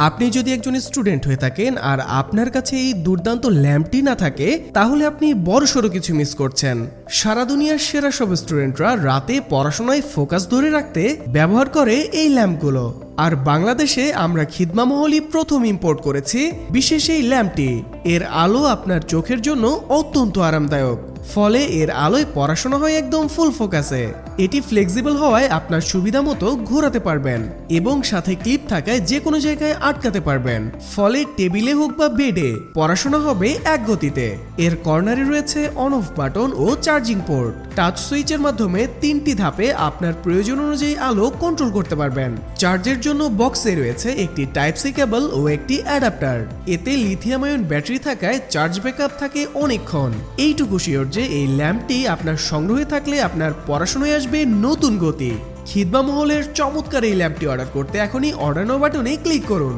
আপনি যদি একজন স্টুডেন্ট হয়ে থাকেন আর আপনার কাছে এই দুর্দান্ত ল্যাম্পটি না থাকে, তাহলে আপনি বড়সড় কিছু মিস করছেন। সারা দুনিয়ার সেরা সব স্টুডেন্টরা রাতে পড়াশোনায় ফোকাস ধরে রাখতে ব্যবহার করে এই ল্যাম্পগুলো। আর বাংলাদেশে আমরা খিদমা মহলই প্রথম ইম্পোর্ট করেছি বিশেষ এই ল্যাম্পটি। এর আলো আপনার চোখের জন্য অত্যন্ত আরামদায়ক, ফলে এর আলোয় পড়াশোনা হয় একদম ফুল ফোকাসে। এটি ফ্লেক্সিবল হওয়ায় আপনার সুবিধা মতো ঘোরাতে পারবেন এবং সাথে ক্লিপ থাকায় যে কোনো জায়গায় আটকাতে পারবেন, ফলে টেবিলে হোক বা বেডে পড়াশোনা হবে এক গতিতে। এর কর্নারে রয়েছে অন অফ বাটন ও চার্জিং পোর্ট। টাচ সুইচের মাধ্যমে 3টি ধাপে আপনার প্রয়োজন অনুযায়ী আলো কন্ট্রোল করতে পারবেন। চার্জের জন্য বক্সে রয়েছে একটি টাইপ সি কেবল ও একটি অ্যাডাপ্টার। এতে লিথিয়াম আয়ন ব্যাটারি থাকায় চার্জ ব্যাকআপ থাকে অনেকক্ষণ। এইটুকু শিওর যে এই ল্যাম্পটি আপনার সংগ্রহে থাকলে আপনার পড়াশোনায় আসবে নতুন গতি। খিদমা মহলের চমৎকার এই ল্যাম্পটি অর্ডার করতে এখনই অর্ডার নাও বাটনে ক্লিক করুন।